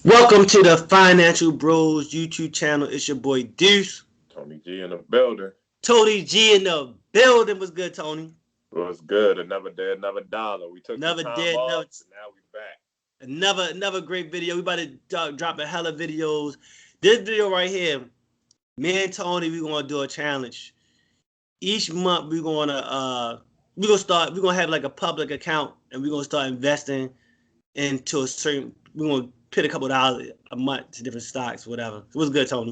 Welcome to the Financial Bros YouTube channel. It's your boy Deuce. Tony G in the building. Tony G in the building. Was good, Tony? Was good. Another day, another dollar. We took some time off, and now we back. Another great video. We about to drop a hella videos. This video right here, me and Tony, we gonna do a challenge. Each month we're gonna have like a public account, and we're gonna start investing into a certain. We're gonna put a couple dollars a month to different stocks, whatever. It was good, Tony.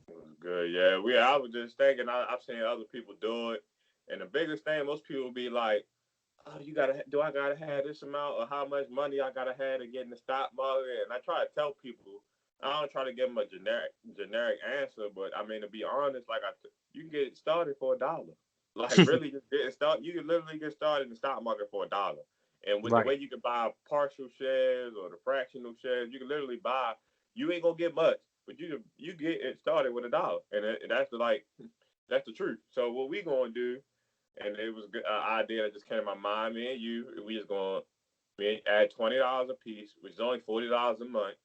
It was good. Yeah. I was just thinking. I've seen other people do it, and the biggest thing, most people be like, "Oh, do I gotta have this amount, or how much money I gotta have to get in the stock market?" And I try to tell people, I don't try to give them a generic answer, but I mean, to be honest, you can get started for $1. Like really, just get started. You can literally get started in the stock market for $1. And with the way you can buy partial shares or the fractional shares, you can literally buy. You ain't gonna get much, but you get it started with $1, and that's that's the truth. So what we gonna do? And it was an idea that just came to my mind. Me and you, we just gonna add $20 a piece, which is only $40 a month.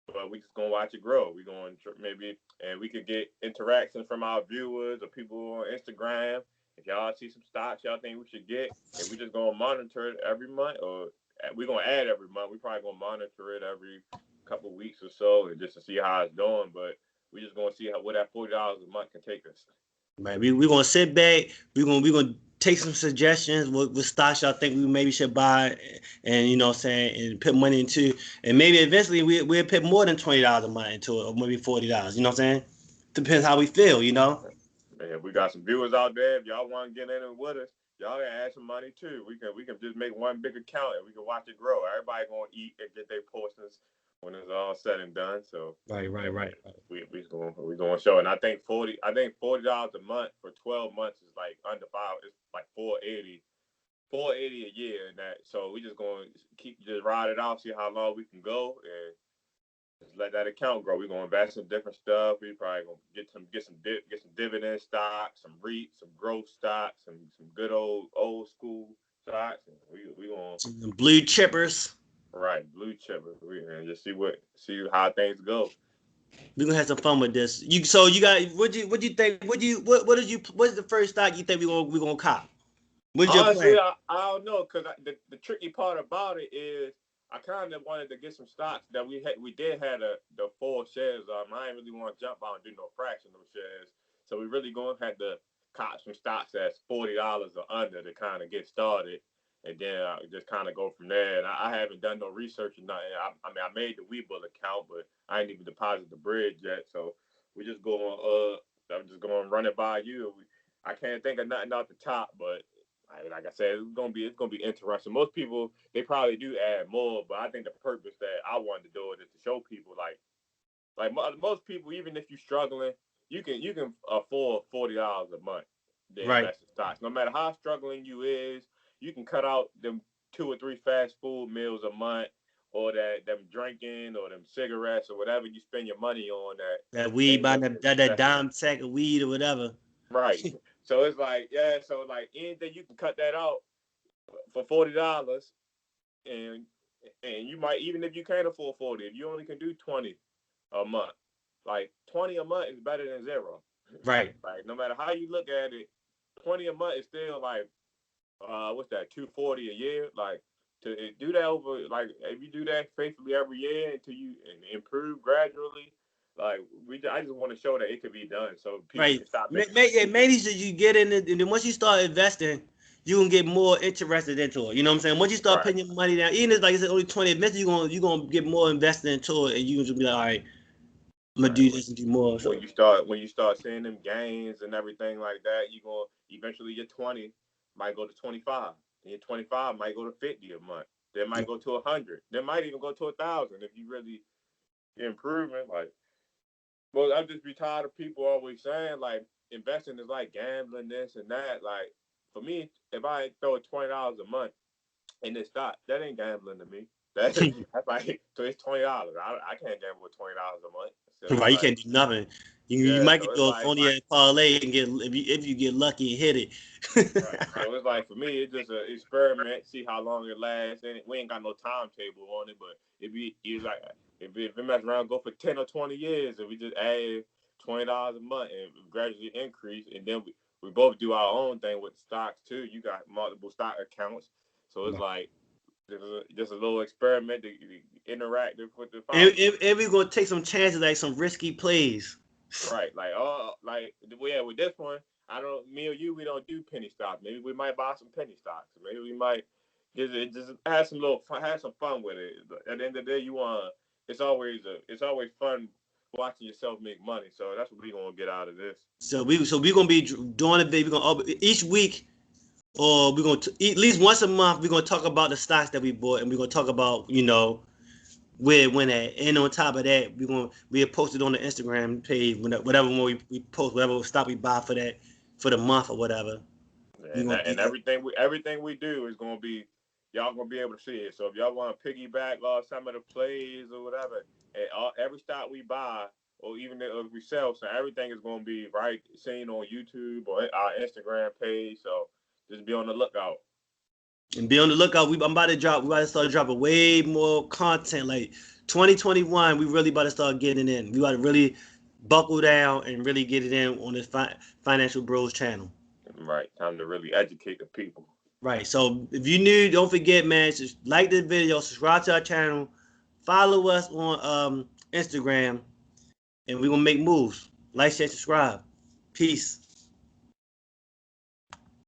But we just gonna watch it grow. We going maybe, and we could get interaction from our viewers or people on Instagram. If y'all see some stocks y'all think we should get, and we just gonna monitor it every month, or we're gonna add every month. We probably gonna monitor it every couple of weeks or so, and just to see how it's doing. But we just gonna see what that $40 a month can take us. Man, we're gonna sit back. We're gonna take some suggestions. What stocks y'all think we maybe should buy, and you know what I'm saying, and put money into, and maybe eventually we'll put more than $20 a month into it, or maybe $40. You know what I'm saying? Depends how we feel, you know. Man, we got some viewers out there. If y'all want to get in it with us, y'all can add some money too. We can just make one big account and we can watch it grow. Everybody gonna eat and get their portions when it's all said and done. So right. We gonna show. And I think $40 a month for 12 months is like under five. It's like 480 a year, and that. So we just gonna just ride it out, see how long we can go, and just let that account grow. We're gonna invest in different stuff. We probably gonna get some dividend stocks, some REITs, some growth stocks, some good old school stocks. And we gonna some blue chippers. Right, blue chippers. And just see how things go. We're gonna have some fun with this. You got what do you think? What's the first stock you think we gonna cop? What's your Honestly, plan? I don't know, because the tricky part about it is I kind of wanted to get some stocks that we did have the 4 shares of. I didn't really want to jump out and do no fractional shares, so we really gonna have to cop some stocks that's $40 or under to kind of get started, and then I just kind of go from there. And I haven't done no research or nothing. I mean, I made the Webull account, but I ain't even deposited the bridge yet. So we just going. I'm just going to run it by you. I can't think of nothing off the top, but like I said, it's gonna be interesting. Most people, they probably do add more, but I think the purpose that I wanted to do it is to show people like most people, even if you're struggling, you can afford $40 a month to invest in stocks. No matter how struggling you is, you can cut out them 2 or 3 fast food meals a month, or them drinking or them cigarettes or whatever you spend your money on. That weed, buying that dime sack of weed or whatever. Right. So it's like, yeah, so like anything you can cut that out for $40, and you might, even if you can't afford 40, if you only can do 20 a month, like 20 a month is better than 0. Right. Like no matter how you look at it, 20 a month is still like what's that, 240 a year? Like to do that over, like if you do that faithfully every year until you improve gradually. Like I just want to show that it could be done, so people can stop making. Maybe you get in it, and then once you start investing, you can get more interested into it. You know what I'm saying? Once you start putting your money down, even if like it's only 20 investors, you're gonna get more invested into it, and you can just be like, all right, I'm gonna do this and do more. So when you start seeing them gains and everything like that, you gonna eventually your 20 might go to 25, and your 25 might go to 50 a month. They might go to 100. They might even go to 1,000 if you really improving. Like, well, I'm just be tired of people always saying like investing is like gambling, this and that. Like for me, if I throw $20 a month in this stock, that ain't gambling to me. That's like, so it's $20. I can't gamble with $20 a month. So right, you can't do nothing. You might get to a phony parlay and get if you get lucky and hit it. Right. So it's like, for me, it's just an experiment, see how long it lasts. And we ain't got no timetable on it, but it's like if we mess around, go for 10 or 20 years, and we just add $20 a month and gradually increase, and then we both do our own thing with stocks too. You got multiple stock accounts, so it's like just a little experiment to interactive with the followers. And we're gonna take some chances, like some risky plays. Right, like yeah, with this one, I don't, me or you, we don't do penny stocks. Maybe we might buy some penny stocks. Maybe we might just have some little fun, have some fun with it. But at the end of the day, you want it's always fun watching yourself make money. So that's what we gonna get out of this. So we gonna be doing a video. We're gonna each week, or we're gonna at least once a month. We're gonna talk about the stocks that we bought, and we're gonna talk about where it went at. And on top of that, we'll post it on the Instagram page whatever one we post, whatever stock we buy for the month or whatever. And everything we do is gonna be, y'all gonna be able to see it. So if y'all want to piggyback off some of the plays or whatever, every stock we buy or even if we sell, so everything is gonna be right seen on YouTube or our Instagram page. So just be on the lookout. And be on the lookout. We about to start dropping way more content. Like 2021, we really about to start getting in. We about to really buckle down and really get it in on this Financial Bros channel. Right, time to really educate the people. Right. So if you're new, don't forget, man, just like this video, subscribe to our channel, follow us on Instagram, and we're gonna make moves. Like, share, subscribe. Peace.